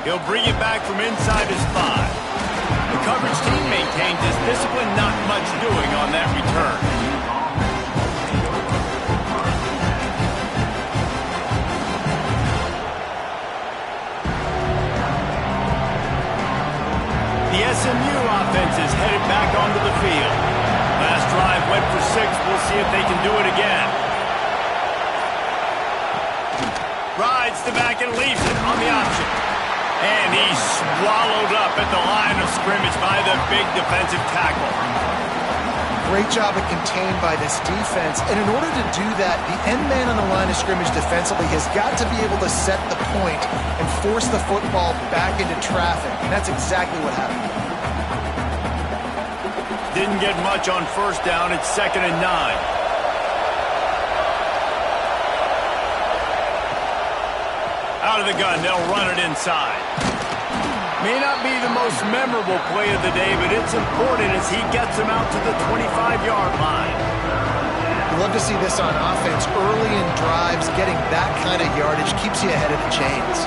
He'll bring it back from inside his 5. The coverage team maintains his discipline, not much doing on that return. The SMU offense is headed back onto the field. Last drive went for 6. We'll see if they can do it again. Rides the back and leaves it on the option. And he's swallowed up at the line of scrimmage by the big defensive tackle. Great job of contained by this defense. And in order to do that, the end man on the line of scrimmage defensively has got to be able to set the point and force the football back into traffic. And that's exactly what happened. Didn't get much on first down. It's 2nd and 9. Out of the gun, they'll run it inside. May not be the most memorable play of the day, but it's important as he gets them out to the 25-yard line. You love to see this on offense. Early in drives, getting that kind of yardage keeps you ahead of the chains.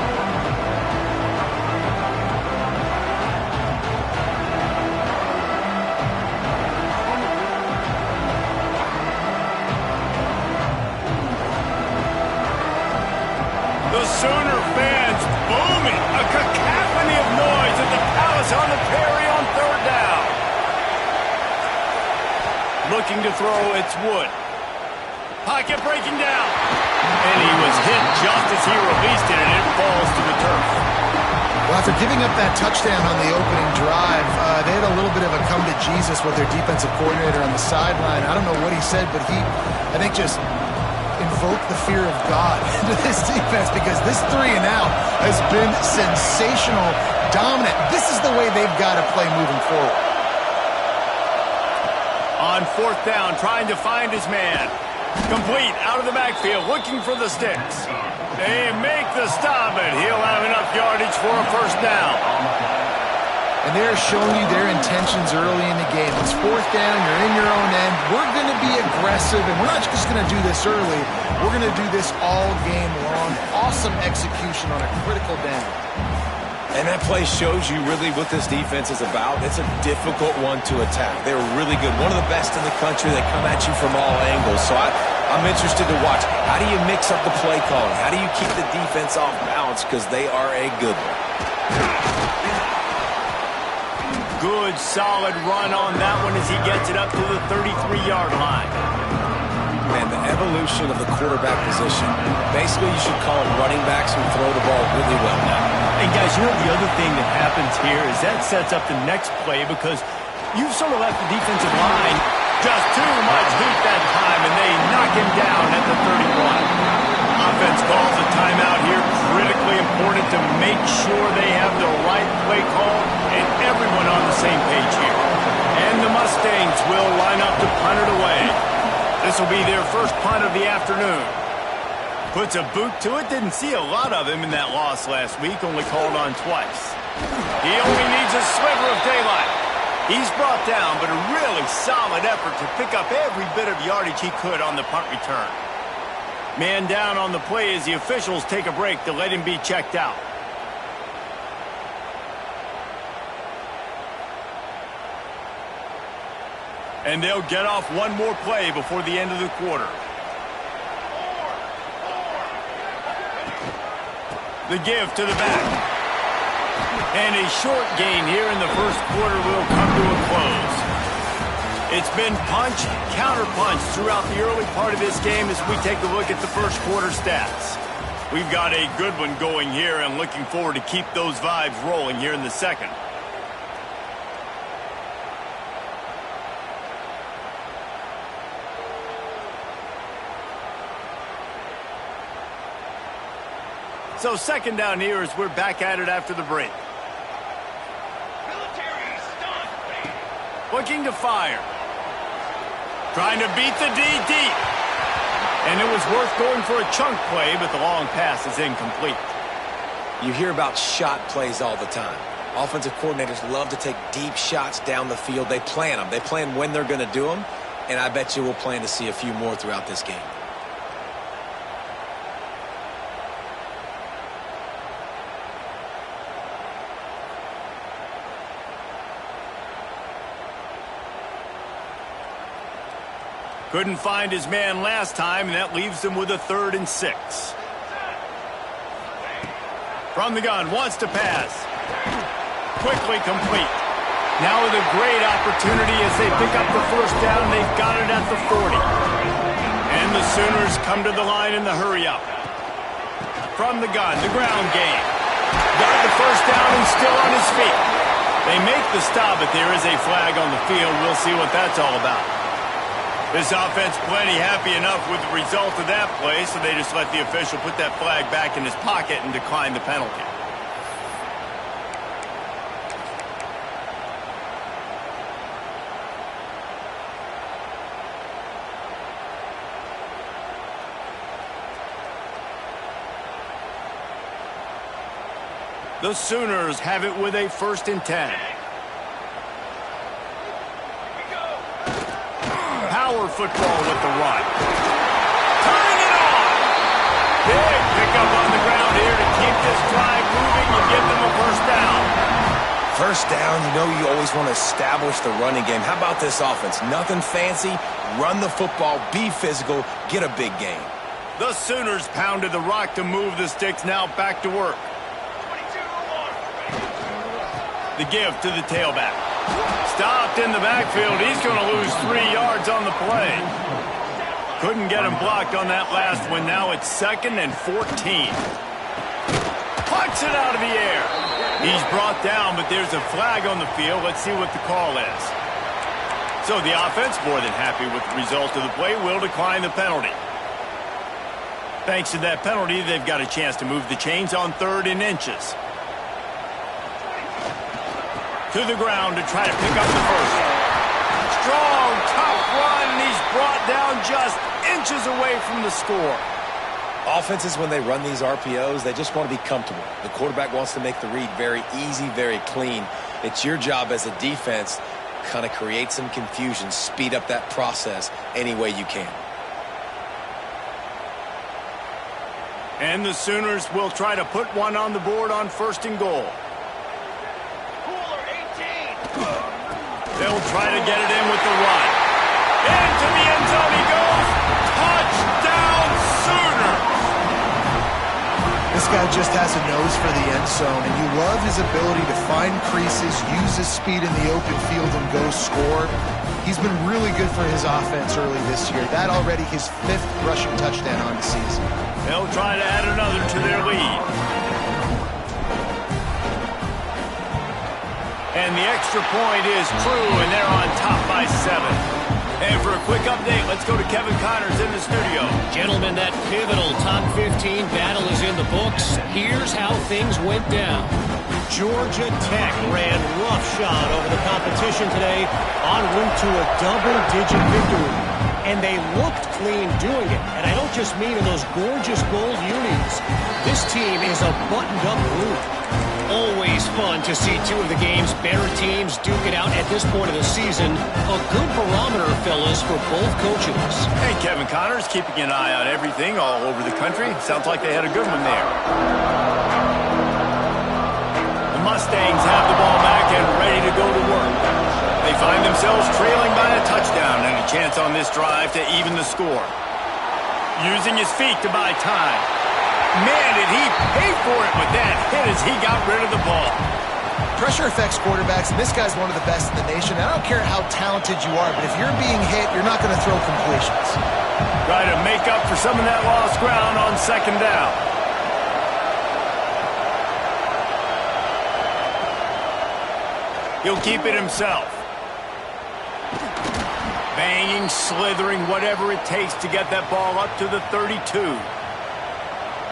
The Sooner fans booming. A cacophony of noise at the Palace on the Prairie on 3rd down. Looking to throw, it's Wood. Pocket breaking down. And he was hit just as he released it, and it falls to the turf. Well, after giving up that touchdown on the opening drive, they had a little bit of a come to Jesus with their defensive coordinator on the sideline. I don't know what he said, but he, I think, just invoke the fear of God into this defense because this 3 and out has been sensational, dominant. This is the way they've got to play moving forward. On 4th down, trying to find his man. Complete, out of the backfield, looking for the sticks. They make the stop, and he'll have enough yardage for a 1st down. And they're showing you their intentions early in the game. It's 4th down, you're in your own end. We're going to be aggressive, and we're not just going to do this early. We're going to do this all game long. Awesome execution on a critical down. And that play shows you really what this defense is about. It's a difficult one to attack. They're really good. One of the best in the country. They come at you from all angles. So I'm interested to watch. How do you mix up the play calling? How do you keep the defense off balance? Because they are a good one. Good, solid run on that one as he gets it up to the 33-yard line. And the evolution of the quarterback position. Basically, you should call it running backs who throw the ball really well now. And guys, you know the other thing that happens here is that sets up the next play because you've sort of left the defensive line just too much heat that time, and they knock him down at the 31. Offense calls a timeout here. Critically important to make sure they have the right play call and everyone on the same page here. And the Mustangs will line up to punt it away. This will be their first punt of the afternoon. Puts a boot to it. Didn't see a lot of him in that loss last week. Only called on twice. He only needs a sliver of daylight. He's brought down, but a really solid effort to pick up every bit of yardage he could on the punt return. Man down on the play as the officials take a break to let him be checked out. And they'll get off one more play before the end of the quarter. The give to the back. And a short gain here in the first quarter will come to a close. It's been punch, counter-punch throughout the early part of this game as we take a look at the first quarter stats. We've got a good one going here and looking forward to keep those vibes rolling here in the second. So 2nd down here as we're back at it after the break. Looking to fire. Trying to beat the D deep. And it was worth going for a chunk play, but the long pass is incomplete. You hear about shot plays all the time. Offensive coordinators love to take deep shots down the field. They plan them. They plan when they're going to do them. And I bet you we'll plan to see a few more throughout this game. Couldn't find his man last time, and that leaves him with a 3rd and 6. From the gun, wants to pass. Quickly complete. Now with a great opportunity as they pick up the 1st down. They've got it at the 40. And the Sooners come to the line in the hurry-up. From the gun, the ground game. Got the 1st down and still on his feet. They make the stop, but there is a flag on the field. We'll see what that's all about. This offense plenty happy enough with the result of that play, so they just let the official put that flag back in his pocket and decline the penalty. The Sooners have it with a 1st and 10. Power football with the run. Turning it on. Big pickup on the ground here to keep this drive moving and give them a 1st down. 1st down, you know you always want to establish the running game. How about this offense? Nothing fancy. Run the football, be physical, get a big gain. The Sooners pounded the rock to move the sticks. Now back to work. The give to the tailback. Stopped in the backfield. He's going to lose 3 yards on the play. Couldn't get him blocked on that last one. Now it's 2nd and 14. Plucks it out of the air. He's brought down, but there's a flag on the field. Let's see what the call is. So the offense, more than happy with the result of the play, will decline the penalty. Thanks to that penalty, they've got a chance to move the chains on 3rd and inches. To the ground to try to pick up the 1st. Strong, tough run, and he's brought down just inches away from the score. Offenses, when they run these RPOs, they just want to be comfortable. The quarterback wants to make the read very easy, very clean. It's your job as a defense, kind of create some confusion, speed up that process any way you can. And the Sooners will try to put one on the board on 1st and goal. They'll try to get it in with the run. Into the end zone he goes. Touchdown, Sooners! This guy just has a nose for the end zone, and you love his ability to find creases, use his speed in the open field, and go score. He's been really good for his offense early this year. That already his 5th rushing touchdown on the season. They'll try to add another to their lead. And the extra point is true, and they're on top by 7. And for a quick update, let's go to Kevin Connors in the studio. Gentlemen, that pivotal top 15 battle is in the books. Here's how things went down. Georgia Tech ran roughshod over the competition today en route to a double-digit victory. And they looked clean doing it. And I don't just mean in those gorgeous gold unis. This team is a buttoned-up group. Always fun to see 2 of the game's better teams duke it out at this point of the season. A good barometer, fellas, for both coaches. Hey, Kevin Connors, keeping an eye on everything all over the country. Sounds like they had a good one there. The Mustangs have the ball back and ready to go to work. They find themselves trailing by a touchdown and a chance on this drive to even the score. Using his feet to buy time. Man, did he pay for it with that hit as he got rid of the ball. Pressure affects quarterbacks, and this guy's one of the best in the nation. I don't care how talented you are, but if you're being hit, you're not going to throw completions. Try to make up for some of that lost ground on 2nd down. He'll keep it himself. Banging, slithering, whatever it takes to get that ball up to the 32.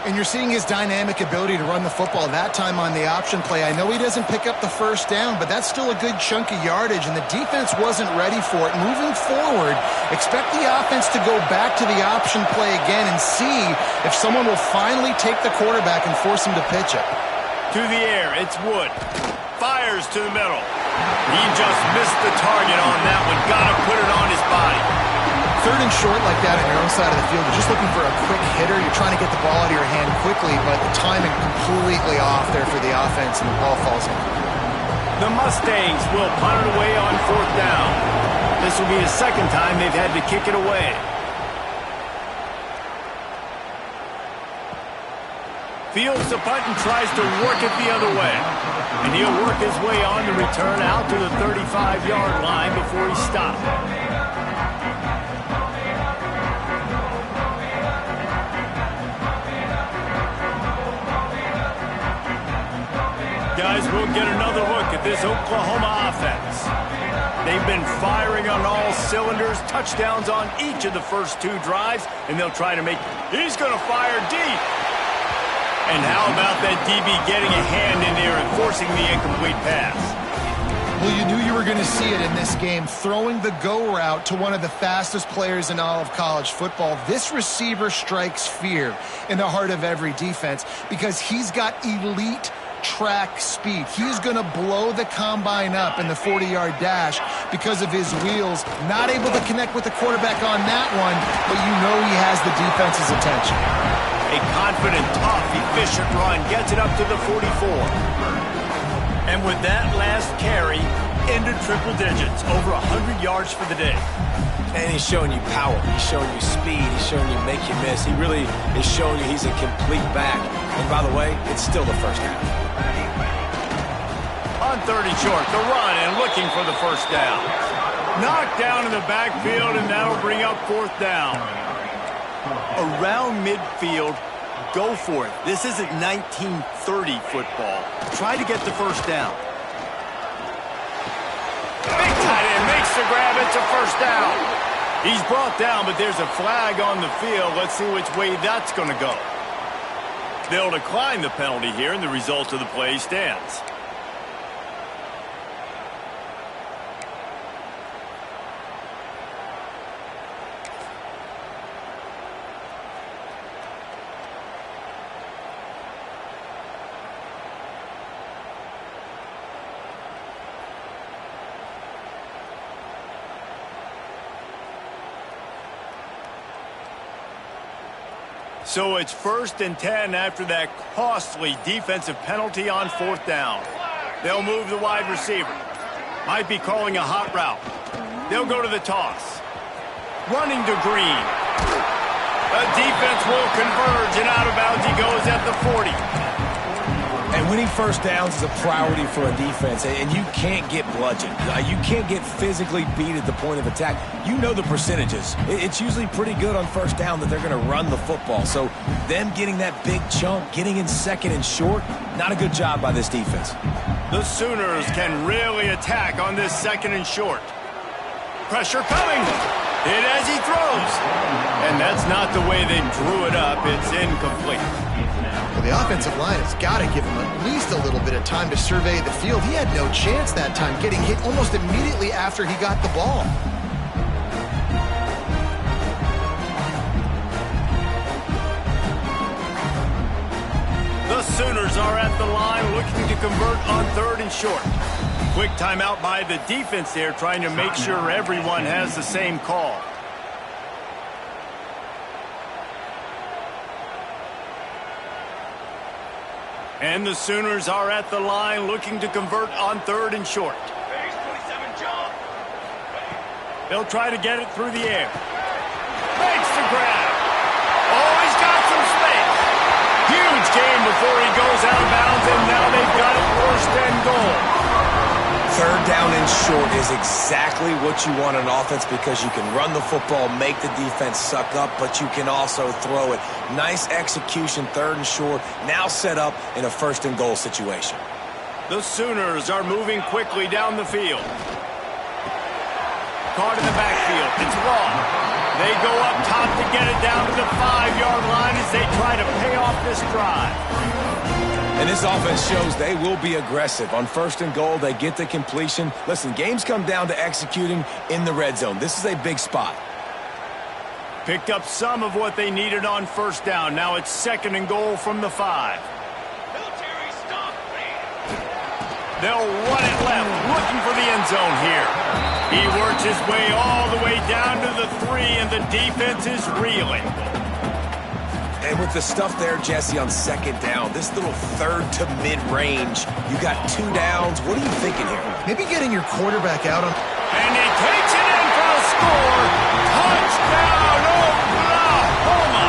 And you're seeing his dynamic ability to run the football, that time on the option play. I know he doesn't pick up the 1st down, but that's still a good chunk of yardage, and the defense wasn't ready for it. Moving forward, expect the offense to go back to the option play again and see if someone will finally take the quarterback and force him to pitch it. To the air, it's Wood. Fires to the middle. He just missed the target on that one. Gotta put it on his body. 3rd and short like that on your own side of the field, you're just looking for a quick hitter. You're trying to get the ball out of your hand quickly, but the timing completely off there for the offense, and the ball falls in. The Mustangs will punt it away on 4th down. This will be the second time they've had to kick it away. Fields the punt and tries to work it the other way. And he'll work his way on the return out to the 35-yard line before he stopped. Guys, we'll get another look at this Oklahoma offense. They've been firing on all cylinders, touchdowns on each of the first two drives, and they'll try to make... He's going to fire deep. And how about that DB getting a hand in there and forcing the incomplete pass? Well, you knew you were going to see it in this game, throwing the go route to one of the fastest players in all of college football. This receiver strikes fear in the heart of every defense because he's got elite track speed. He's going to blow the combine up in the 40-yard dash because of his wheels. Not able to connect with the quarterback on that one, but you know he has the defense's attention. A confident, tough, efficient run gets it up to the 44. And with that last carry, into triple digits, over 100 yards for the day. And he's showing you power. He's showing you speed. He's showing you make you miss. He really is showing you he's a complete back. And by the way, it's still the first half. On 30 short, the run and looking for the first down. Knocked down in the backfield, and that'll bring up fourth down. Around midfield, go for it. This isn't 1930 football. Try to get the first down. Big tight end makes the grab. It's a first down. He's brought down, but there's a flag on the field. Let's see which way that's going to go. They'll decline the penalty here, and the result of the play stands. So it's 1st and 10 after that costly defensive penalty on fourth down. They'll move the wide receiver. Might be calling a hot route. They'll go to the toss. Running to Green. The defense will converge, and out of bounds he goes at the 40. And winning first downs is a priority for a defense, and you can't get bludgeoned. You can't get physically beat at the point of attack. You know the percentages. It's usually pretty good on first down that they're going to run the football. So them getting that big chunk, getting in second and short, not a good job by this defense. The Sooners can really attack on this second and short. Pressure coming. Hit as he throws. And that's not the way they drew it up. It's incomplete. Well, the offensive line has got to give him at least a little bit of time to survey the field. He had no chance that time, getting hit almost immediately after he got the ball. The Sooners are at the line looking to convert on 3rd and short. Quick timeout by the defense there, trying to make sure everyone has the same call. And the Sooners are at the line looking to convert on 3rd and short. They'll try to get it through the air. Makes the grab. Oh, he's got some space. Huge game before he goes out of bounds, and now they've got it 1st and goal. 3rd down and short is exactly what you want on offense because you can run the football, make the defense suck up, but you can also throw it. Nice execution, 3rd and short, now set up in a 1st and goal situation. The Sooners are moving quickly down the field. Caught in the backfield. It's long. They go up top to get it down to the 5-yard line as they try to pay off this drive. And this offense shows they will be aggressive. On 1st and goal, they get the completion. Listen, games come down to executing in the red zone. This is a big spot. Picked up some of what they needed on 1st down. Now it's 2nd and goal from the 5. They'll run it left, looking for the end zone here. He works his way all the way down to the 3, and the defense is reeling. And with the stuff there, Jesse, on 2nd down, this little 3rd to mid-range, you got 2 downs. What are you thinking here? Maybe getting your quarterback out on... And he takes it in score. Touchdown, Oklahoma!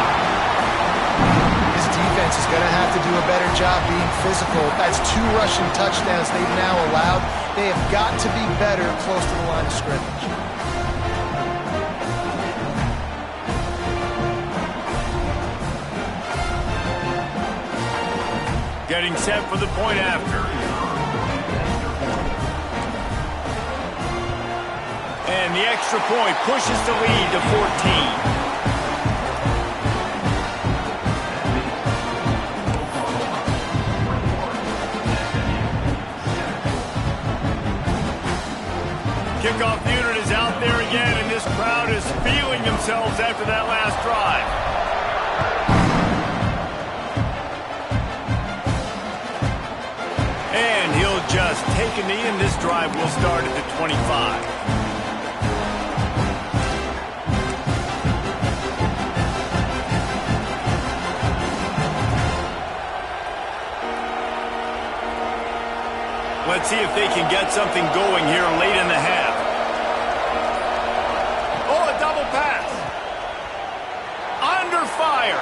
This defense is going to have to do a better job being physical. That's 2 rushing touchdowns they've now allowed. They have got to be better close to the line of scrimmage. Getting set for the point after. And the extra point pushes the lead to 14. Kickoff unit is out there again, and this crowd is feeling themselves after that last drive. And he'll just take a knee, and this drive will start at the 25. Let's see if they can get something going here late in the half. Oh, a double pass. Under fire.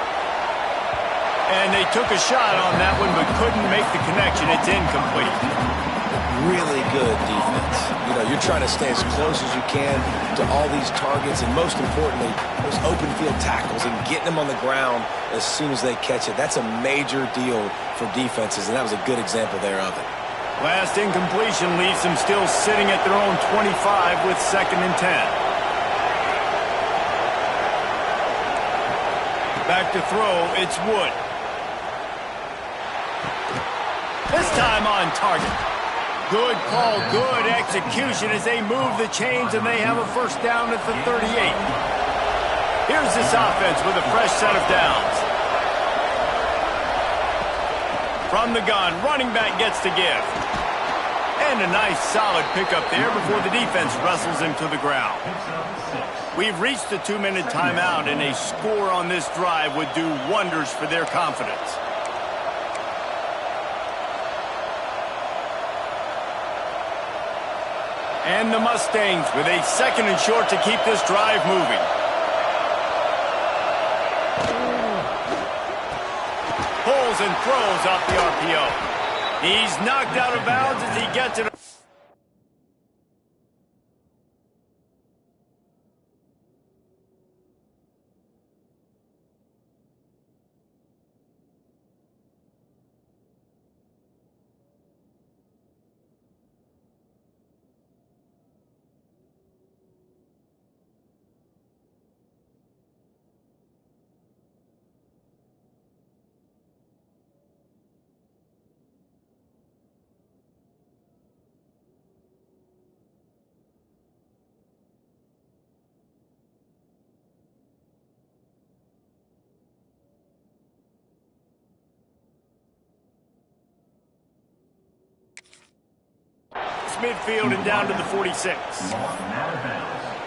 And they took a shot on that one but couldn't make the connection. It's incomplete. Really good defense. You know, you're trying to stay as close as you can to all these targets, and most importantly, those open field tackles and getting them on the ground as soon as they catch it. That's a major deal for defenses, and that was a good example there of it. Last incompletion leaves them still sitting at their own 25 with 2nd and 10. Back to throw, it's Wood. This time on target. Good call, good execution as they move the chains and they have a first down at the 38. Here's this offense with a fresh set of downs. From the gun, running back gets the give. And a nice solid pickup there before the defense wrestles him to the ground. We've reached the 2-minute timeout, and a score on this drive would do wonders for their confidence. And the Mustangs with a 2nd and short to keep this drive moving. Pulls and throws off the RPO. He's knocked out of bounds as he gets it. Midfield and down to the 46.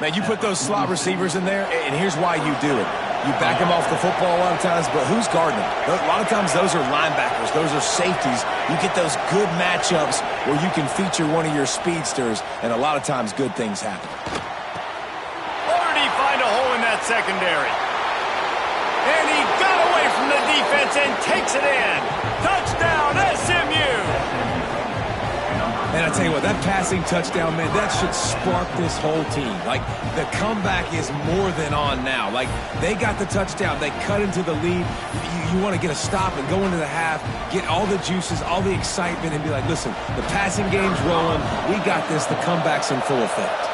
Man, you put those slot receivers in there, and here's why you do it. You back them off the football a lot of times, but who's guarding them? A lot of times those are linebackers. Those are safeties. You get those good matchups where you can feature one of your speedsters, and a lot of times good things happen. Already find a hole in that secondary. And he got away from the defense and takes it in. Touchdown, SMU! And I tell you what, that passing touchdown, man, that should spark this whole team. Like, the comeback is more than on now. Like, they got the touchdown. They cut into the lead. You want to get a stop and go into the half, get all the juices, all the excitement, and be like, listen, the passing game's rolling. We got this. The comeback's in full effect.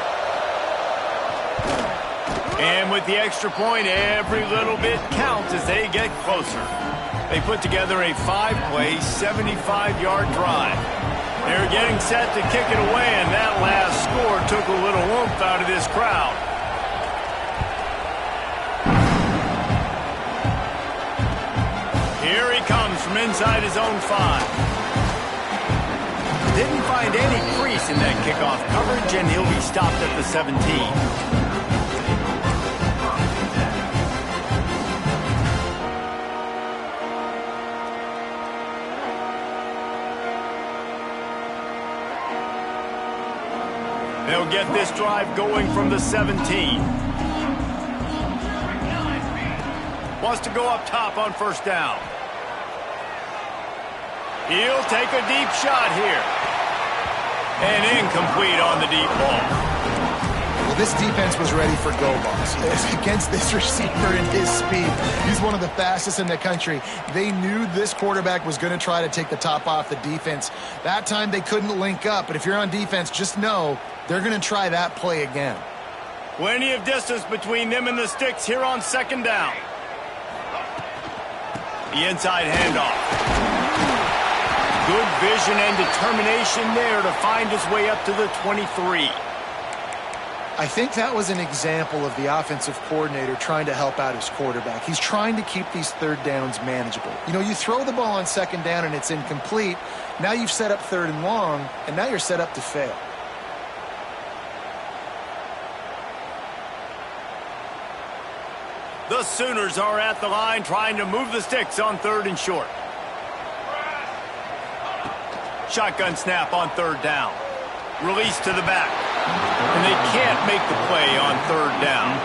And with the extra point, every little bit counts as they get closer. They put together a 5-play, 75-yard drive. They're getting set to kick it away, and that last score took a little oomph out of this crowd. Here he comes from inside his own 5. Didn't find any crease in that kickoff coverage, and he'll be stopped at the 17. They'll get this drive going from the 17. Wants to go up top on first down. He'll take a deep shot here. And incomplete on the deep ball. Well, this defense was ready for go balls. Against this receiver and his speed, he's one of the fastest in the country. They knew this quarterback was going to try to take the top off the defense. That time they couldn't link up, but if you're on defense, just know they're going to try that play again. Plenty of distance between them and the sticks here on second down. The inside handoff. Good vision and determination there to find his way up to the 23. I think that was an example of the offensive coordinator trying to help out his quarterback. He's trying to keep these third downs manageable. You know, you throw the ball on second down and it's incomplete. Now you've set up third and long, and now you're set up to fail. The Sooners are at the line trying to move the sticks on third and short. Shotgun snap on third down. Release to the back. And they can't make the play on third down.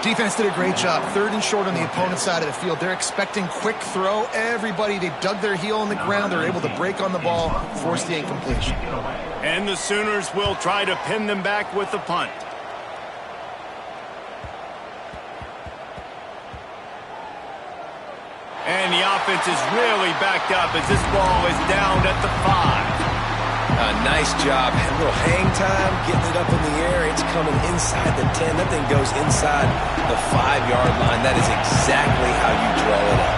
Defense did a great job. Third and short on the opponent's side of the field. They're expecting quick throw. Everybody, they dug their heel on the ground. They're able to break on the ball, force the incompletion. And the Sooners will try to pin them back with the punt. And the offense is really backed up as this ball is down at the 5. Nice job. A little hang time, getting it up in the air. It's coming inside the 10. That thing goes inside the 5-yard line. That is exactly how you draw it up.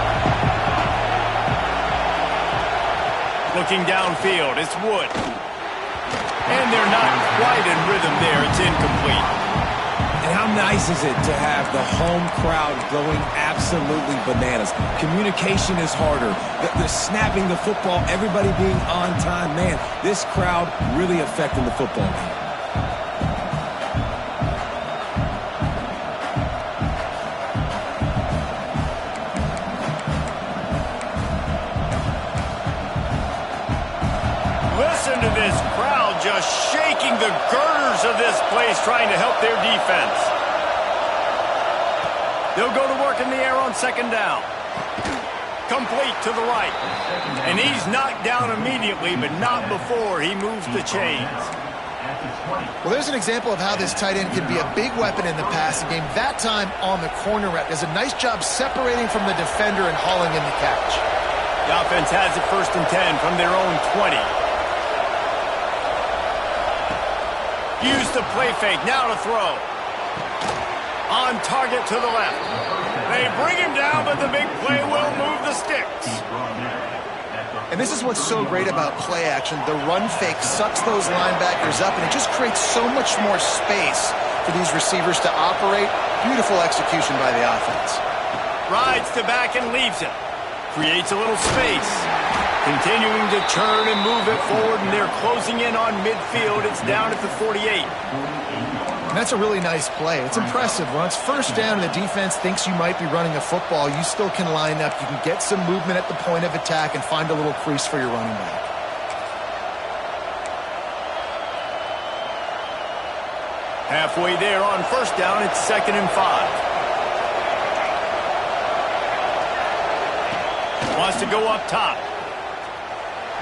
Looking downfield, it's Wood. And they're not quite in rhythm there. It's incomplete. And how nice is it to have the home crowd going absolutely bananas? Communication is harder. The snapping the football, everybody being on time. Man, this crowd really affecting the football game. Listen to this crowd just shaking the girders of this place trying to help their defense. They'll go to work in the air on second down. Complete to the right. And he's knocked down immediately, but not before he moves the chains. Well, there's an example of how this tight end can be a big weapon in the passing game. That time on the corner route does a nice job separating from the defender and hauling in the catch. The offense has it 1st and 10 from their own 20. Use the play fake, now to throw. On target to the left. They bring him down, but the big play will move the sticks. And this is what's so great about play action. The run fake sucks those linebackers up, and it just creates so much more space for these receivers to operate. Beautiful execution by the offense. Rides to back and leaves it. Creates a little space. Continuing to turn and move it forward, and they're closing in on midfield. It's down at the 48. And that's a really nice play. It's impressive. When it's first down and the defense thinks you might be running a football, you still can line up. You can get some movement at the point of attack and find a little crease for your running back. Halfway there on first down, it's 2nd and 5. Wants to go up top.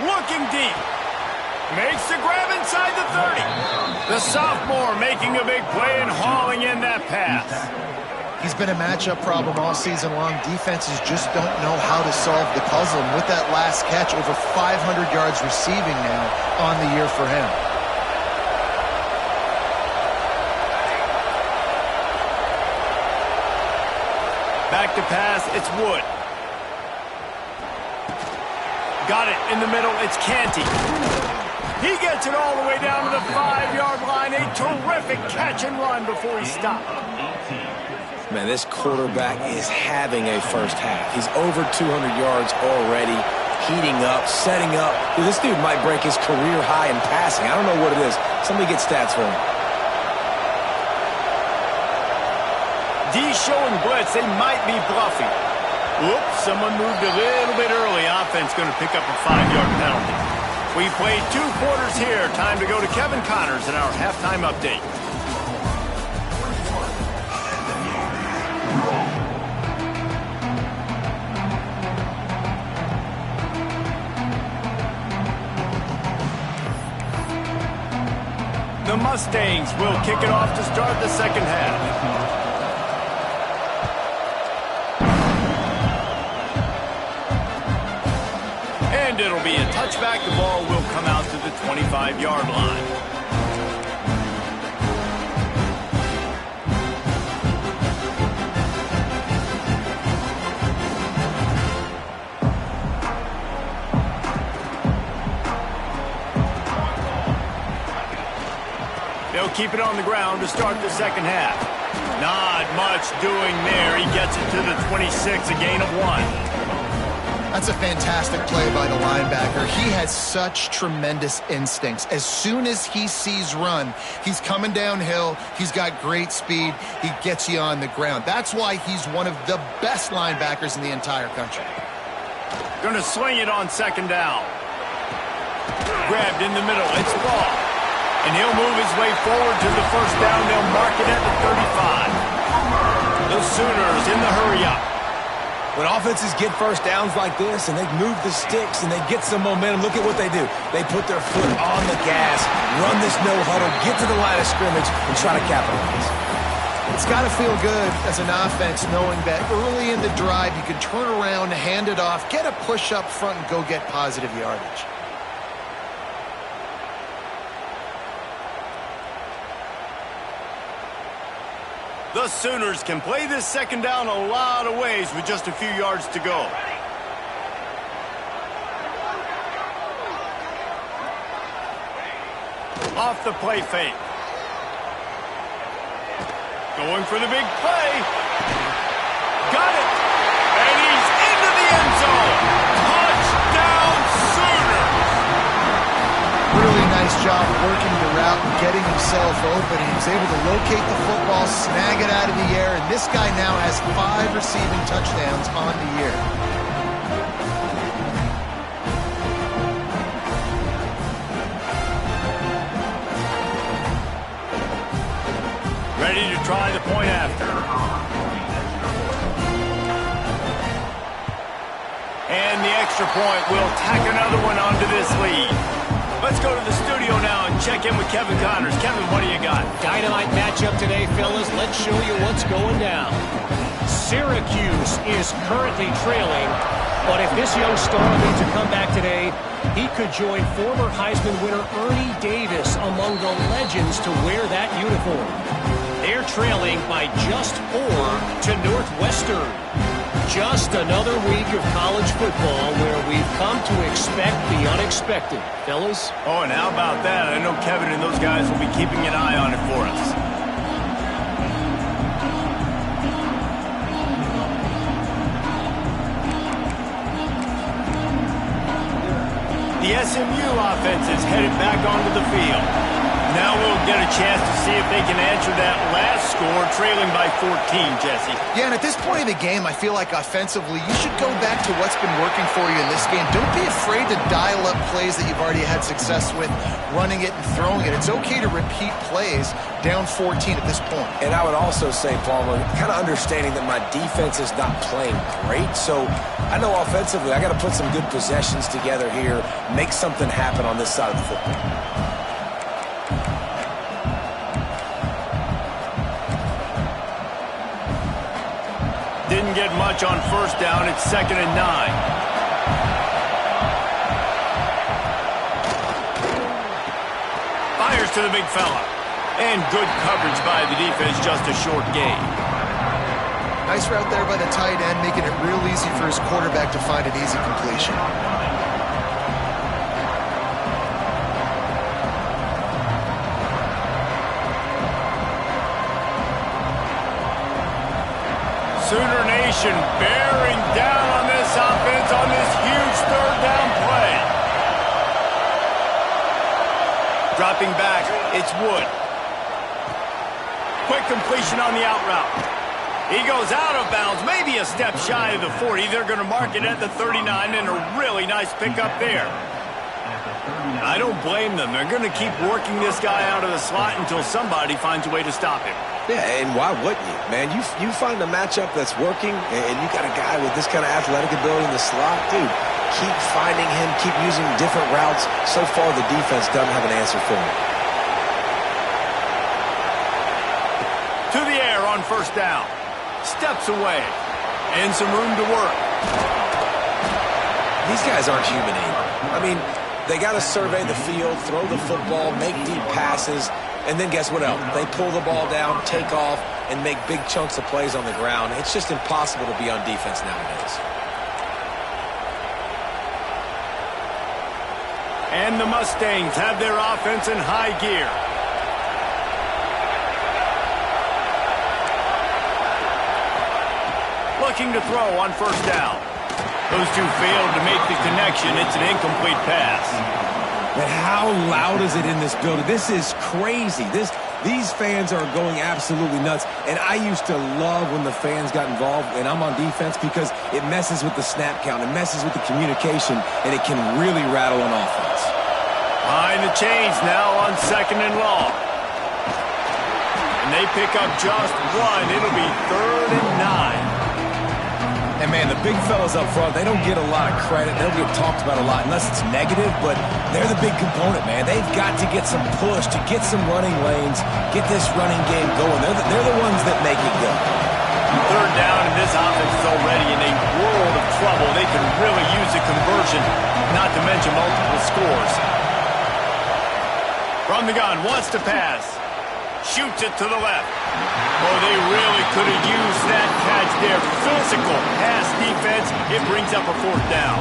Looking deep. Makes the grab inside the 30. The sophomore making a big play and hauling in that pass. He's been a matchup problem all season long. Defenses just don't know how to solve the puzzle. And with that last catch, over 500 yards receiving now on the year for him. Back to pass, it's Wood. Got it in the middle, it's Canty. He gets it all the way down to the 5-yard line. A terrific catch and run before he stopped. Man, this quarterback is having a first half. He's over 200 yards already, heating up, setting up. Dude, this dude might break his career high in passing. I don't know what it is. Somebody get stats for him. D showing blitz. They might be bluffing. Oops, someone moved a little bit early. Offense going to pick up a 5-yard penalty. We played 2 quarters here. Time to go to Kevin Connors in our halftime update. The Mustangs will kick it off to start the second half. And it'll be a touchback. The ball will come out to the 25-yard line. They'll keep it on the ground to start the second half. Not much doing there. He gets it to the 26, a gain of 1. That's a fantastic play by the linebacker. He has such tremendous instincts. As soon as he sees run, he's coming downhill. He's got great speed. He gets you on the ground. That's why he's one of the best linebackers in the entire country. Going to swing it on second down. Grabbed in the middle. It's ball. And he'll move his way forward to the first down. They'll mark it at the 35. The Sooners in the hurry-up. When offenses get first downs like this and they move the sticks and they get some momentum, look at what they do. They put their foot on the gas, run this no-huddle, get to the line of scrimmage, and try to capitalize. It's got to feel good as an offense knowing that early in the drive you can turn around, hand it off, get a push up front, and go get positive yardage. The Sooners can play this second down a lot of ways with just a few yards to go. Off the play fake. Going for the big play. Got it. And he's into the end zone. Touchdown Sooners. Really nice job working the route and getting himself open. He was able to locate the football, snag it out of the air, and this guy now has 5 receiving touchdowns on the year. Ready to try the point after. And the extra point will tack another one onto this lead. Let's go to the studio now and check in with Kevin Connors. Kevin, what do you got? Dynamite matchup today, fellas. Let's show you what's going down. Syracuse is currently trailing, but if this young star needs a comeback today, he could join former Heisman winner Ernie Davis among the legends to wear that uniform. They're trailing by just 4 to Northwestern. Just another week of college football where we've come to expect the unexpected. Fellas? Oh, and how about that? I know Kevin and those guys will be keeping an eye on it for us. The SMU offense is headed back onto the field. Now we'll get a chance to see if they can answer that last score, trailing by 14, Jesse. Yeah, and at this point of the game, I feel like offensively, you should go back to what's been working for you in this game. Don't be afraid to dial up plays that you've already had success with, running it and throwing it. It's okay to repeat plays down 14 at this point. And I would also say, Palmer, kind of understanding that my defense is not playing great, so I know offensively I got to put some good possessions together here, make something happen on this side of the football. Didn't get much on first down. It's 2nd and 9. Fires to the big fella. And good coverage by the defense, just a short gain. Nice route there by the tight end, making it real easy for his quarterback to find an easy completion. Sooner Nation bearing down on this offense on this huge 3rd down play. Dropping back, it's Wood. Quick completion on the out route. He goes out of bounds, maybe a step shy of the 40. They're going to mark it at the 39, and a really nice pickup there. I don't blame them. They're going to keep working this guy out of the slot until somebody finds a way to stop him. Yeah, and why wouldn't you, man? You find a matchup that's working, and you got a guy with this kind of athletic ability in the slot, dude. Keep finding him, keep using different routes. So far, the defense doesn't have an answer for him. To the air on first down. Steps away. And some room to work. These guys aren't human either. I mean, they got to survey the field, throw the football, make deep passes, and then guess what else? They pull the ball down, take off, and make big chunks of plays on the ground. It's just impossible to be on defense nowadays. And the Mustangs have their offense in high gear. Looking to throw on first down. Those two failed to make the connection. It's an incomplete pass. But how loud is it in this building? This is crazy. These fans are going absolutely nuts. And I used to love when the fans got involved, and I'm on defense, because it messes with the snap count, it messes with the communication, and it can really rattle an offense. Behind the chains now on 2nd and long. And they pick up just one. It'll be 3rd and 9. And, man, the big fellas up front, they don't get a lot of credit. They don't get talked about a lot unless it's negative, but they're the big component, man. They've got to get some push, to get some running lanes, get this running game going. They're the ones that make it go. 3rd down, and this offense is already in a world of trouble. They can really use a conversion, not to mention multiple scores. From the gun, wants to pass. Shoots it to the left. Oh, they really could have used that catch there. Physical pass defense. It brings up a 4th down.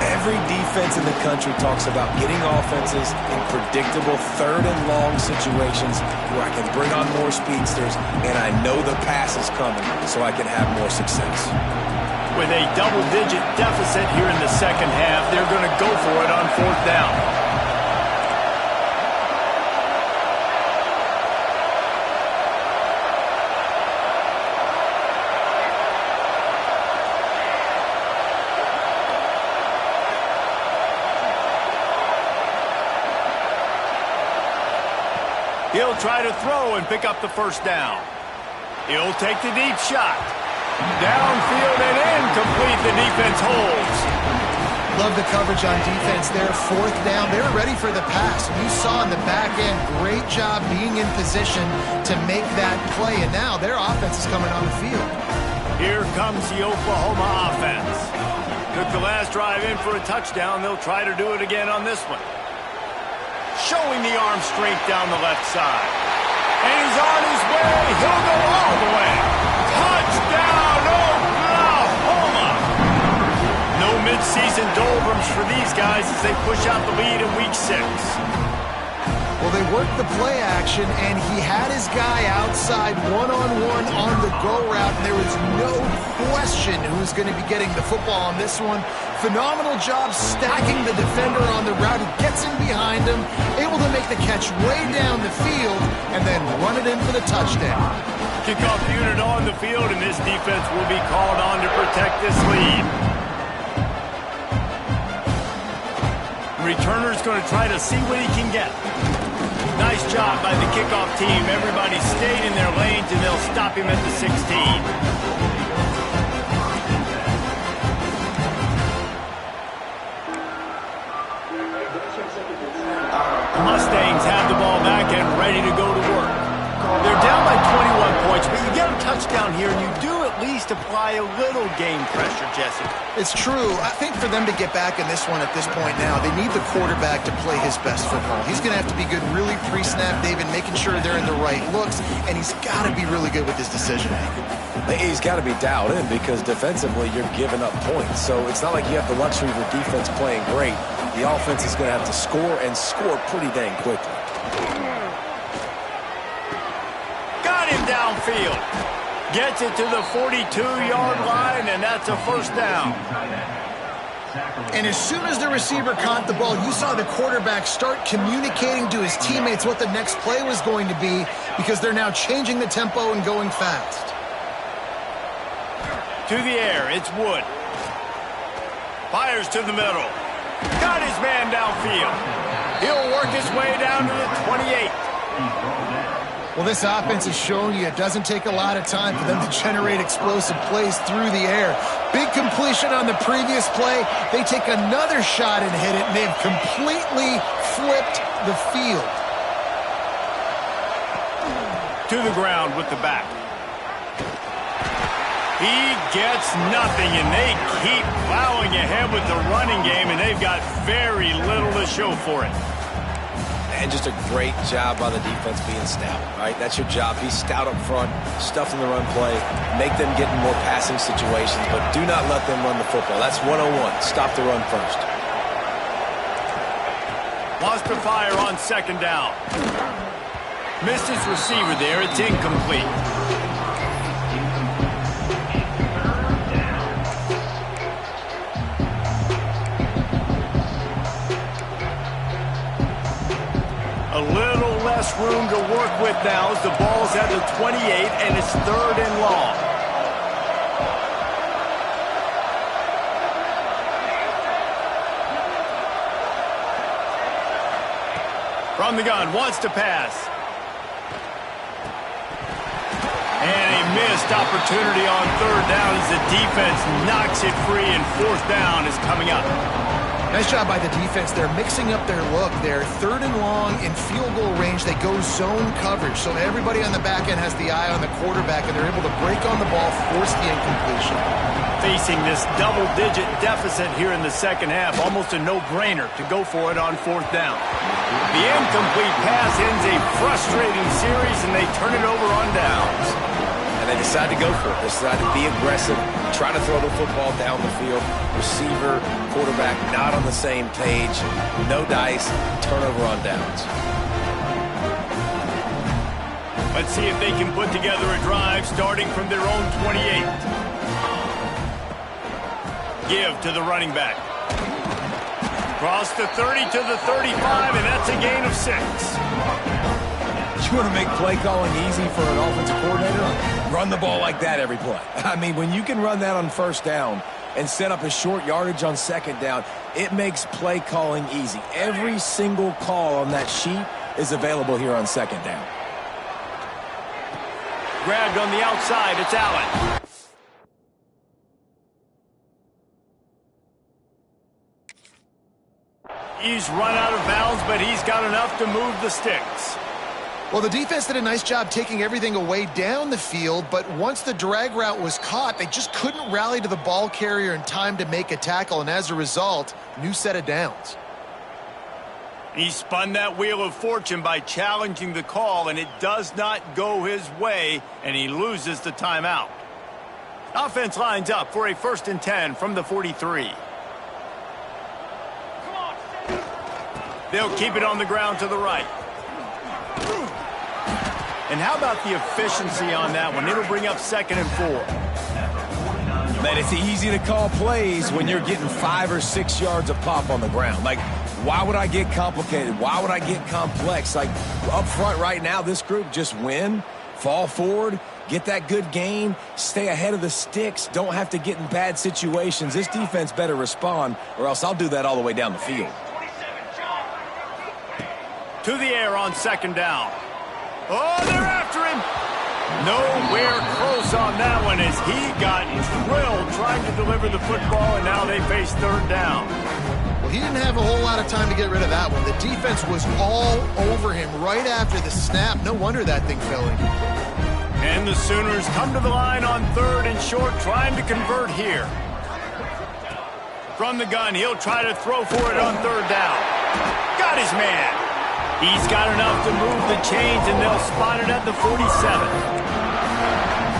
Every defense in the country talks about getting offenses in predictable 3rd and long situations where I can bring on more speedsters and I know the pass is coming so I can have more success. With a double-digit deficit here in the second half, they're going to go for it on 4th down. He'll try to throw and pick up the 1st down. He'll take the deep shot. Downfield and incomplete. The defense holds. Love the coverage on defense there. 4th down. They're ready for the pass. You saw in the back end, great job being in position to make that play. And now their offense is coming on the field. Here comes the Oklahoma offense. Took the last drive in for a touchdown. They'll try to do it again on this one. Showing the arm strength down the left side. And he's on his way. He'll go all the way. Touchdown, Oklahoma! No midseason doldrums for these guys as they push out the lead in Week 6. Well, they worked the play action, and he had his guy outside one-on-one on the go route, and there was no question who's going to be getting the football on this one. Phenomenal job stacking the defender on the route. He gets in behind him, able to make the catch way down the field, and then run it in for the touchdown. Kickoff unit on the field, and this defense will be called on to protect this lead. Returner's going to try to see what he can get. Nice job by the kickoff team. Everybody stayed in their lanes, and they'll stop him at the 16. The Mustangs have the ball back and ready to go to work. They're down by 21 points, but you get a touchdown here, and you do at least apply a little game pressure, Jesse. It's true. I think for them to get back in this one at this point now, they need the quarterback to play his best football. He's going to have to be good really pre-snap, David, making sure they're in the right looks, and he's got to be really good with his decision-making. He's got to be dialed in because defensively you're giving up points. So it's not like you have the luxury of your defense playing great. The offense is going to have to score and score pretty dang quickly. Got him downfield. Gets it to the 42-yard line, and that's a 1st down. And as soon as the receiver caught the ball, you saw the quarterback start communicating to his teammates what the next play was going to be because they're now changing the tempo and going fast. To the air, it's Wood. Fires to the middle. Got his man downfield. He'll work his way down to the 28. Well, this offense is showing you it doesn't take a lot of time for them to generate explosive plays through the air. Big completion on the previous play. They take another shot and hit it, and they've completely flipped the field. To the ground with the back. He gets nothing, and they keep plowing ahead with the running game, and they've got very little to show for it. And just a great job by the defense being stout, right? That's your job. Be stout up front, stuff in the run play, make them get in more passing situations, but do not let them run the football. That's 101. Stop the run first. Lost to fire on second down. Missed his receiver there. It's incomplete. A little less room to work with now as the ball's at the 28 and it's 3rd and long. From the gun, wants to pass. And a missed opportunity on 3rd down as the defense knocks it free, and 4th down is coming up. Nice job by the defense. They're mixing up their look. They're 3rd and long in field goal range. They go zone coverage. So everybody on the back end has the eye on the quarterback, and they're able to break on the ball, force the incompletion. Facing this double-digit deficit here in the second half, almost a no-brainer to go for it on 4th down. The incomplete pass ends a frustrating series, and they turn it over on downs. And they decide to go for it. They decide to be aggressive, try to throw the football down the field. Receiver, quarterback, not on the same page. No dice, turnover on downs. Let's see if they can put together a drive starting from their own 28. Give to the running back. Cross the 30 to the 35, and that's a gain of 6. You want to make play calling easy for an offensive coordinator? Run the ball like that every play. I mean, when you can run that on 1st down and set up a short yardage on 2nd down, it makes play calling easy. Every single call on that sheet is available here on 2nd down. Grabbed on the outside, it's Allen. He's run out of bounds, but he's got enough to move the sticks. Well, the defense did a nice job taking everything away down the field, but once the drag route was caught, they just couldn't rally to the ball carrier in time to make a tackle, and as a result, new set of downs. He spun that wheel of fortune by challenging the call, and it does not go his way, and he loses the timeout. Offense lines up for a 1st and 10 from the 43. They'll keep it on the ground to the right. And how about the efficiency on that one? It'll bring up 2nd and 4. Man, it's easy to call plays when you're getting 5 or 6 yards of pop on the ground. Like, why would I get complicated? Why would I get complex? Like, up front right now, this group just win, fall forward, get that good gain, stay ahead of the sticks, don't have to get in bad situations. This defense better respond, or else I'll do that all the way down the field. To the air on 2nd down. Oh, they're after him. Nowhere close on that one as he got drilled trying to deliver the football, and now they face 3rd down. Well, he didn't have a whole lot of time to get rid of that one. The defense was all over him right after the snap. No wonder that thing fell incomplete. And the Sooners come to the line on 3rd and short, trying to convert here. From the gun, he'll try to throw for it on 3rd down. Got his man. He's got enough to move the chains, and they'll spot it at the 47.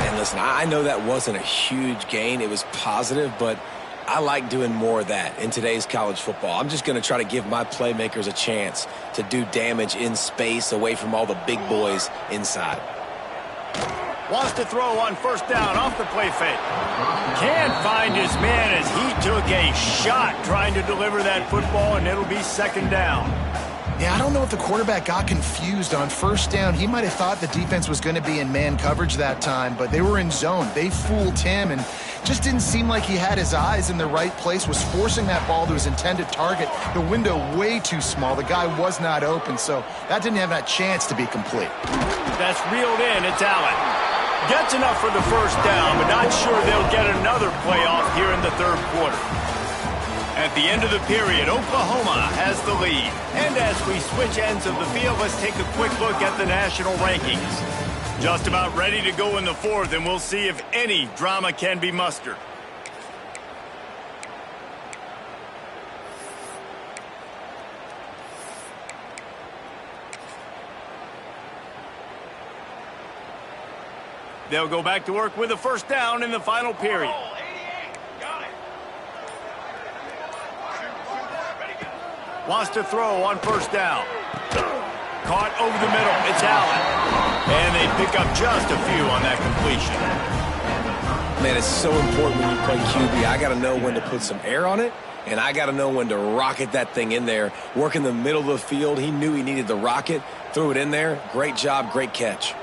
And listen, I know that wasn't a huge gain. It was positive, but I like doing more of that in today's college football. I'm just going to try to give my playmakers a chance to do damage in space away from all the big boys inside. Wants to throw on 1st down off the play fake. Can't find his man as he took a shot trying to deliver that football, and it'll be 2nd down. Yeah, I don't know if the quarterback got confused on first down. He might have thought the defense was going to be in man coverage that time, but they were in zone. They fooled him and just didn't seem like he had his eyes in the right place, was forcing that ball to his intended target. The window way too small. The guy was not open, so that didn't have that chance to be complete. That's reeled in. It's Allen. Gets enough for the first down, but not sure they'll get another playoff here in the third quarter. At the end of the period, Oklahoma has the lead. And as we switch ends of the field, let's take a quick look at the national rankings. Just about ready to go in the fourth, and we'll see if any drama can be mustered. They'll go back to work with a first down in the final period. Wants to throw on first down. Caught over the middle. It's Allen. And they pick up just a few on that completion. Man, it's so important when you play QB. I got to know when to put some air on it, and I got to know when to rocket that thing in there. Work in the middle of the field. He knew he needed the rocket. Threw it in there. Great job, great catch.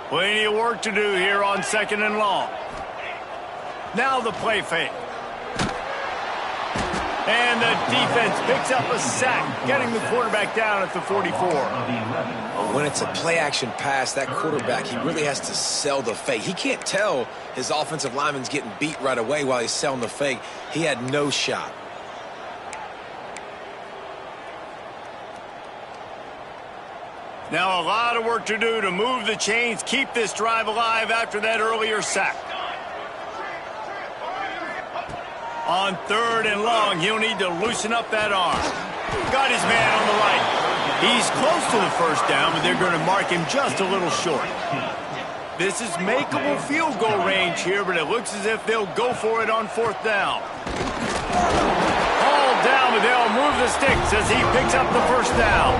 Plenty of work to do here on second and long. Now the play fake. And the defense picks up a sack, getting the quarterback down at the 44. When it's a play-action pass, that quarterback, he really has to sell the fake. He can't tell his offensive lineman's getting beat right away while he's selling the fake. He had no shot. Now a lot of work to do to move the chains, keep this drive alive after that earlier sack. On third and long, he'll need to loosen up that arm. Got his man on the right. He's close to the first down, but they're going to mark him just a little short. This is makeable field goal range here, but it looks as if they'll go for it on fourth down. Hauled down, but they'll move the sticks as he picks up the first down.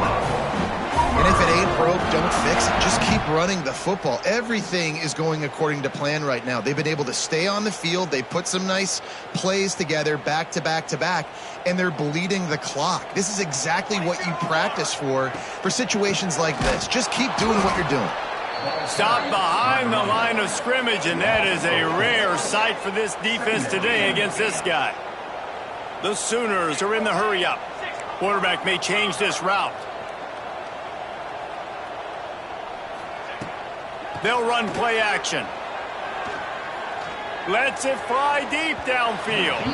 And if it ain't broke, don't fix it. Just keep running the football. Everything is going according to plan right now. They've been able to stay on the field. They put some nice plays together back to back to back, and they're bleeding the clock. This is exactly what you practice for situations like this. Just keep doing what you're doing. Stop behind the line of scrimmage, and that is a rare sight for this defense today against this guy. The Sooners are in the hurry-up. Quarterback may change this route. They'll run play action. Lets it fly deep downfield.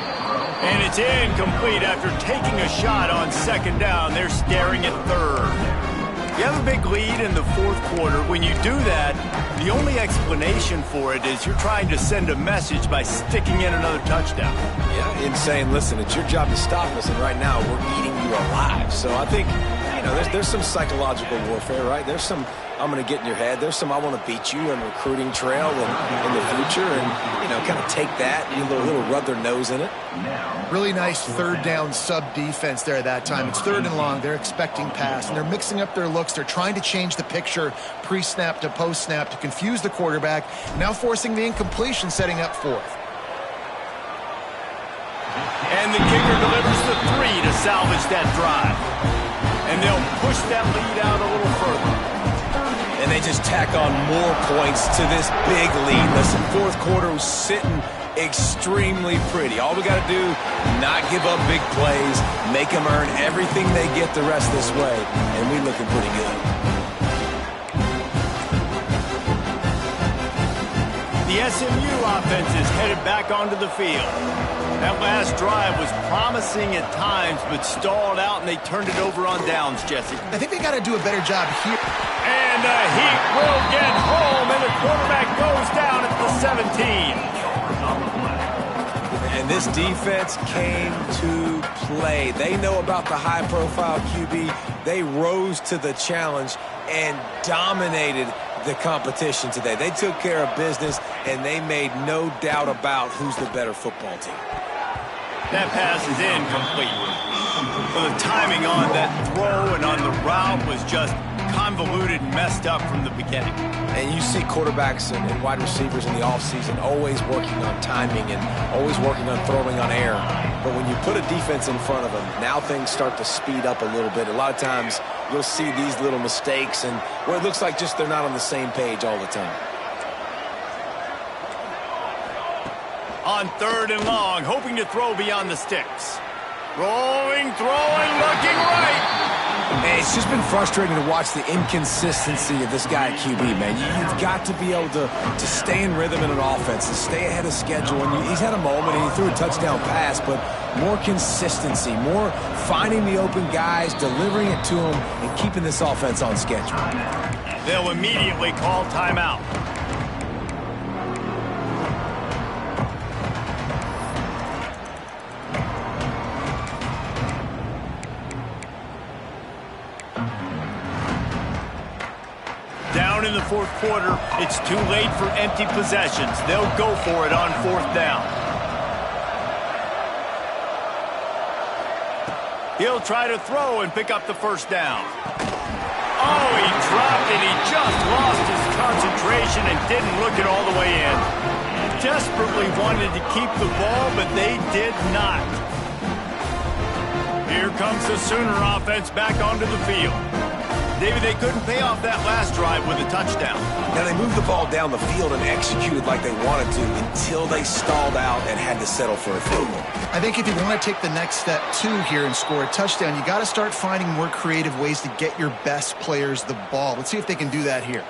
And it's incomplete after taking a shot on second down. They're staring at third. You have a big lead in the fourth quarter. When you do that, the only explanation for it is you're trying to send a message by sticking in another touchdown. Yeah, and saying, listen, it's your job to stop us, and right now we're eating you alive. So I think, you know, there's some psychological warfare, right? There's some, I'm going to get in your head. There's some, I want to beat you on the recruiting trail in the future, and, you know, kind of take that, and a little rub their nose in it. Really nice third down sub defense there that time. It's third and long. They're expecting pass, and they're mixing up their looks. They're trying to change the picture pre-snap to post-snap to confuse the quarterback, now forcing the incompletion, setting up fourth. And the kicker delivers the 3 to salvage that drive. And they'll push that lead out a little further. And they just tack on more points to this big lead. Listen, fourth quarter was sitting extremely pretty. All we got to do, not give up big plays, make them earn everything they get the rest this way, and we're looking pretty good. The SMU offense is headed back onto the field. That last drive was promising at times, but stalled out, and they turned it over on downs, Jesse. I think they got to do a better job here. And the Heat will get home, and the quarterback goes down at the 17. And this defense came to play. They know about the high-profile QB. They rose to the challenge and dominated the competition today. They took care of business, and they made no doubt about who's the better football team. That pass is incomplete. Well, the timing on that throw and on the route was just convoluted and messed up from the beginning. And you see quarterbacks and wide receivers in the offseason always working on timing and always working on throwing on air. But when you put a defense in front of them, now things start to speed up a little bit. A lot of times you'll see these little mistakes and where it looks like just they're not on the same page all the time. On 3rd and long, hoping to throw beyond the sticks. Rolling, throwing, looking right. Man, it's just been frustrating to watch the inconsistency of this guy at QB, man. You've got to be able to stay in rhythm in an offense, to stay ahead of schedule. And he's had a moment, and he threw a touchdown pass, but more consistency, more finding the open guys, delivering it to them, and keeping this offense on schedule. They'll immediately call timeout. Down in the 4th quarter, it's too late for empty possessions. They'll go for it on 4th down. He'll try to throw and pick up the 1st down. Oh, he dropped it. He just lost his concentration and didn't look it all the way in. Desperately wanted to keep the ball, but they did not. Here comes the Sooner offense back onto the field. David, they couldn't pay off that last drive with a touchdown. Now, they moved the ball down the field and executed like they wanted to until they stalled out and had to settle for a field goal. I think if you want to take the next step, too, here and score a touchdown, you got to start finding more creative ways to get your best players the ball. Let's see if they can do that here.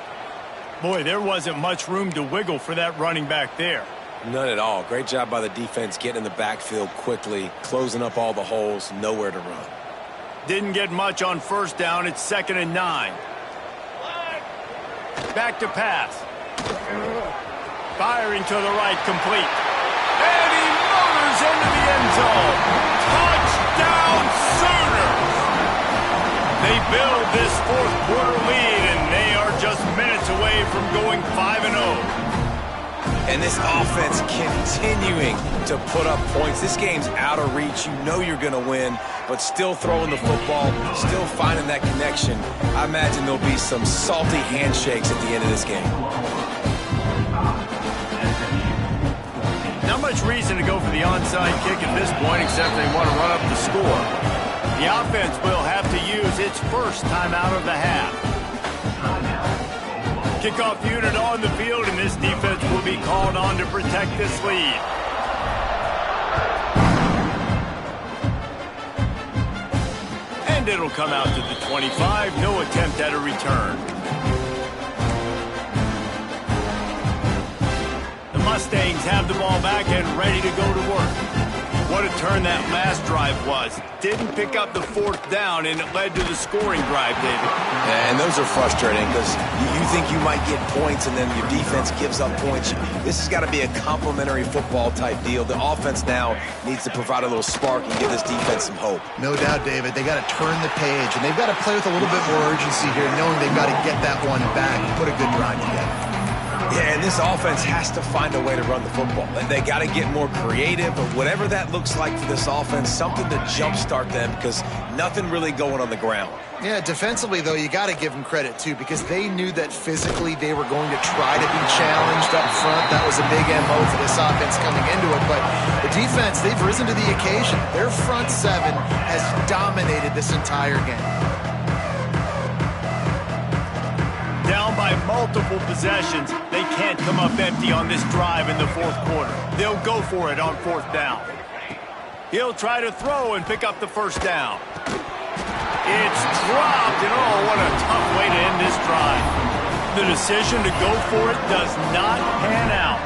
Boy, there wasn't much room to wiggle for that running back there. None at all. Great job by the defense getting in the backfield quickly, closing up all the holes, nowhere to run. Didn't get much on 1st down. It's 2nd and 9. Back to pass. Firing to the right, complete. And he motors into the end zone. Touchdown Sooners! They build this 4th quarter lead, and they are just minutes away from going 5-0. And this offense continuing to put up points. This game's out of reach. You know you're going to win, but still throwing the football, still finding that connection. I imagine there'll be some salty handshakes at the end of this game. Not much reason to go for the onside kick at this point, except they want to run up the score. The offense will have to use its first timeout of the half. Kickoff unit on the field, and this defense will be called on to protect this lead. And it'll come out to the 25. No attempt at a return. The Mustangs have the ball back and ready to go to work. What a turn that last drive was. Didn't pick up the 4th down, and it led to the scoring drive, David. Yeah, and those are frustrating because you think you might get points and then your defense gives up points. This has got to be a complementary football type deal. The offense now needs to provide a little spark and give this defense some hope. No doubt, David. They got to turn the page, and they've got to play with a little bit more urgency here, knowing they've got to get that one back and put a good drive together. Yeah, and this offense has to find a way to run the football. And they got to get more creative, but whatever that looks like for this offense, something to jumpstart them because nothing really going on the ground. Yeah, defensively, though, you got to give them credit, too, because they knew that physically they were going to try to be challenged up front. That was a big MO for this offense coming into it. But the defense, they've risen to the occasion. Their front seven has dominated this entire game. Down by multiple possessions, they can't come up empty on this drive in the 4th quarter. They'll go for it on 4th down. He'll try to throw and pick up the 1st down. It's dropped, and oh, what a tough way to end this drive. The decision to go for it does not pan out.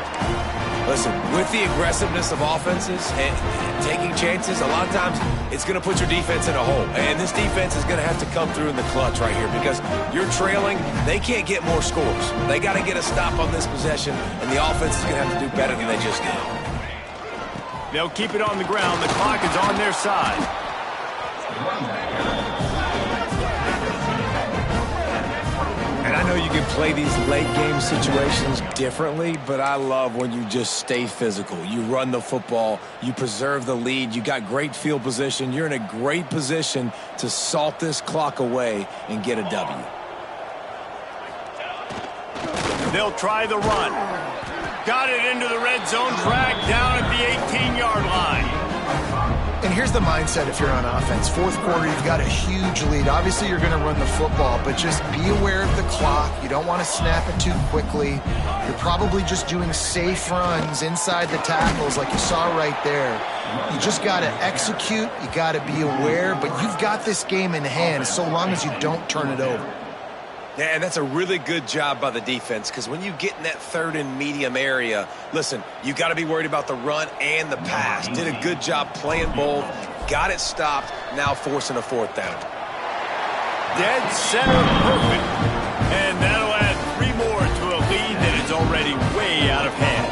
Listen, with the aggressiveness of offenses and taking chances, a lot of times it's going to put your defense in a hole. And this defense is going to have to come through in the clutch right here because you're trailing. They can't get more scores. They got to get a stop on this possession, and the offense is going to have to do better than they just did. They'll keep it on the ground. The clock is on their side. And I know you can play these late-game situations differently, but I love when you just stay physical. You run the football. You preserve the lead. You got great field position. You're in a great position to salt this clock away and get a W. They'll try the run. Got it into the red zone, dragged down at the 18-yard line. And here's the mindset if you're on offense. Fourth quarter, you've got a huge lead. Obviously, you're going to run the football, but just be aware of the clock. You don't want to snap it too quickly. You're probably just doing safe runs inside the tackles like you saw right there. You just got to execute. You got to be aware, but you've got this game in hand so long as you don't turn it over. Yeah, and that's a really good job by the defense because when you get in that third and medium area, listen, you got to be worried about the run and the pass. Did a good job playing both, got it stopped, now forcing a fourth down. Dead center perfect. And that'll add 3 more to a lead that is already way out of hand.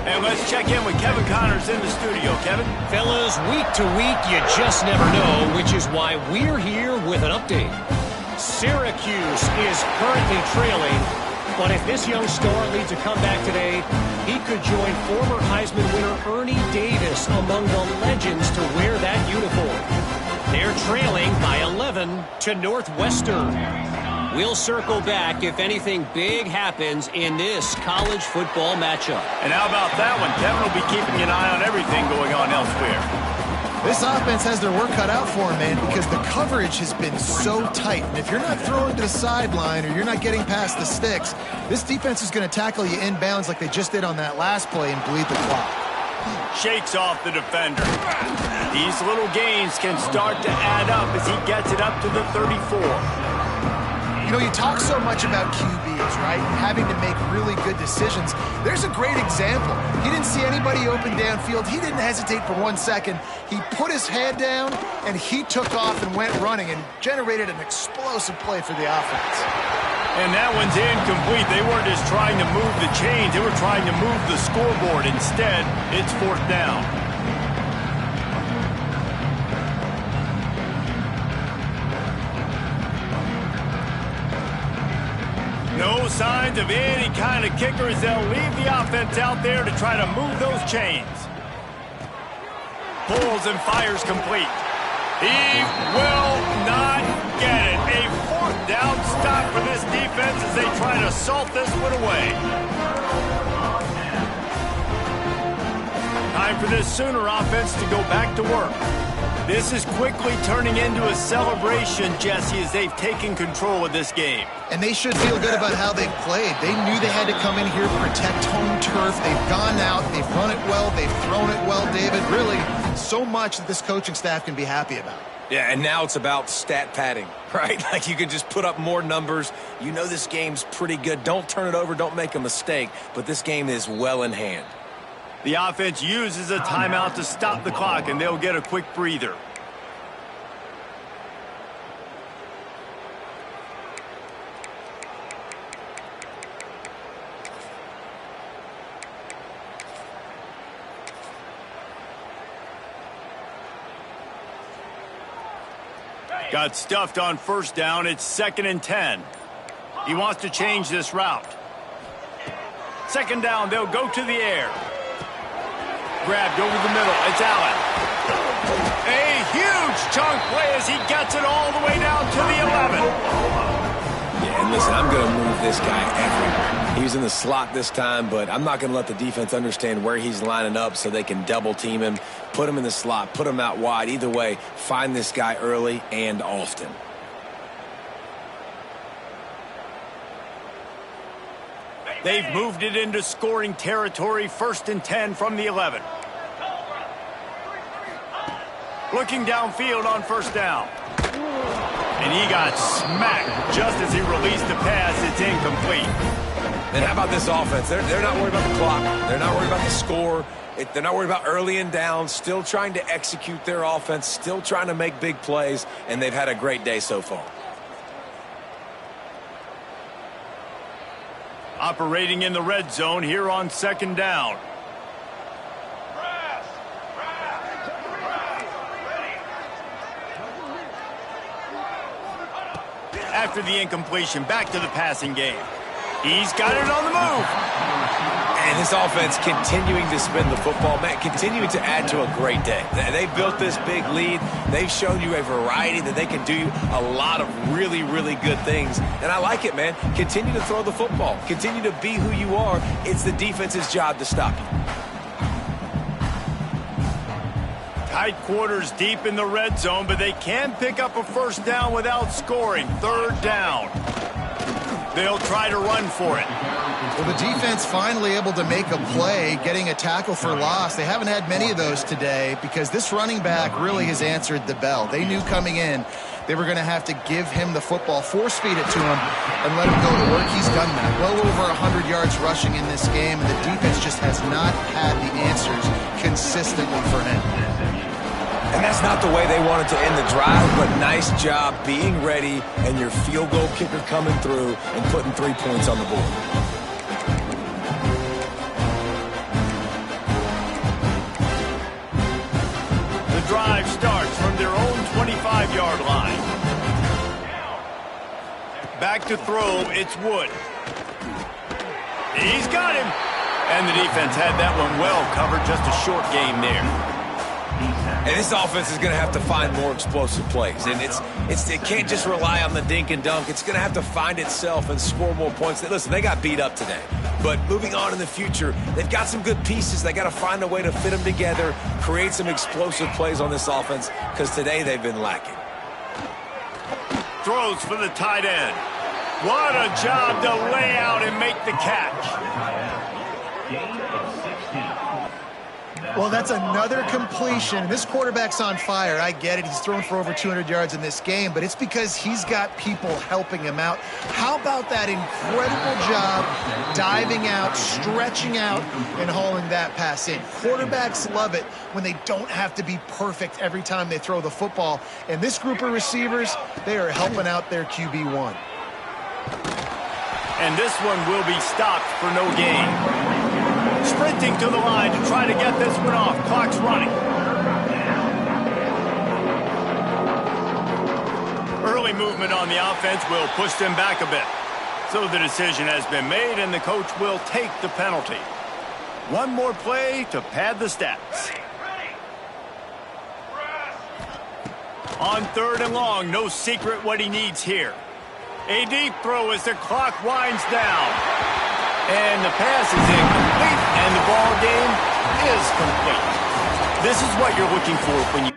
And let's check in with Kevin Connors in the studio. Kevin? Fellas, week to week, you just never know, which is why we're here with an update. Syracuse is currently trailing, but if this young star leads a comeback today, he could join former Heisman winner Ernie Davis among the legends to wear that uniform. They're trailing by 11 to Northwestern. We'll circle back if anything big happens in this college football matchup. And how about that one? Kevin will be keeping an eye on everything going on elsewhere. This offense has their work cut out for them, man, because the coverage has been so tight. And if you're not throwing to the sideline or you're not getting past the sticks, this defense is going to tackle you inbounds like they just did on that last play and bleed the clock. Shakes off the defender. These little gains can start to add up as he gets it up to the 34. You know, you talk so much about QBs, right? Having to make really good decisions. There's a great example. He didn't see anybody open downfield. He didn't hesitate for 1 second. He put his head down, and he took off and went running and generated an explosive play for the offense. And that one's incomplete. They weren't just trying to move the chains. They were trying to move the scoreboard. Instead, it's 4th down. No signs of any kind of kickers. They'll leave the offense out there to try to move those chains. Pulls and fires complete. He will not get it. A 4th down stop for this defense as they try to salt this one away. Time for this Sooner offense to go back to work. This is quickly turning into a celebration, Jesse, as they've taken control of this game. And they should feel good about how they've played. They knew they had to come in here, protect home turf. They've gone out, they've run it well, they've thrown it well, David. Really, so much that this coaching staff can be happy about. Yeah, and now it's about stat padding, right? Like you can just put up more numbers. You know this game's pretty good. Don't turn it over, don't make a mistake, but this game is well in hand. The offense uses a timeout to stop the clock, and they'll get a quick breather. Got stuffed on 1st down. It's 2nd and 10. He wants to change this route. 2nd down, they'll go to the air. Grabbed over the middle. It's Allen. A huge chunk play as he gets it all the way down to the 11. Yeah, and listen, I'm going to move this guy everywhere. He's in the slot this time, but I'm not going to let the defense understand where he's lining up so they can double team him, put him in the slot, put him out wide. Either way, find this guy early and often. They've moved it into scoring territory, 1st and 10 from the 11. Looking downfield on 1st down. And he got smacked just as he released the pass. It's incomplete. And how about this offense? They're not worried about the clock. They're not worried about the score. They're not worried about early and down. Still trying to execute their offense. Still trying to make big plays. And they've had a great day so far. Operating in the red zone here on 2nd down. After the incompletion, back to the passing game. He's got it on the move. And this offense continuing to spin the football, man, continuing to add to a great day. They built this big lead. They've shown you a variety that they can do a lot of really, really good things. And I like it, man. Continue to throw the football. Continue to be who you are. It's the defense's job to stop you. Tight quarters deep in the red zone, but they can pick up a first down without scoring. Third down. They'll try to run for it. Well, the defense finally able to make a play, getting a tackle for loss. They haven't had many of those today because this running back really has answered the bell. They knew coming in they were going to have to give him the football, force feed it to him, and let him go to work. He's done that. Well over 100 yards rushing in this game, and the defense just has not had the answers consistently for him. And that's not the way they wanted to end the drive, but nice job being ready and your field goal kicker coming through and putting 3 points on the board. The drive starts from their own 25-yard line. Back to throw, it's Wood. He's got him. And the defense had that one well covered, just a short game there. And this offense is going to have to find more explosive plays. And it can't just rely on the dink and dunk. It's going to have to find itself and score more points. Listen, they got beat up today. But moving on in the future, they've got some good pieces. They got to find a way to fit them together, create some explosive plays on this offense, because today they've been lacking. Throws for the tight end. What a job to lay out and make the catch. Well, that's another completion. This quarterback's on fire. I get it. He's thrown for over 200 yards in this game, but it's because he's got people helping him out. How about that incredible job diving out, stretching out, and hauling that pass in? Quarterbacks love it when they don't have to be perfect every time they throw the football. And this group of receivers, they are helping out their QB1. And this one will be stopped for no gain. Sprinting to the line to try to get this one off. Clock's running. Early movement on the offense will push them back a bit. So the decision has been made, and the coach will take the penalty. One more play to pad the stats. On third and long, no secret what he needs here. A deep throw as the clock winds down. And the pass is incomplete, and the ball game is complete. This is what you're looking for when you...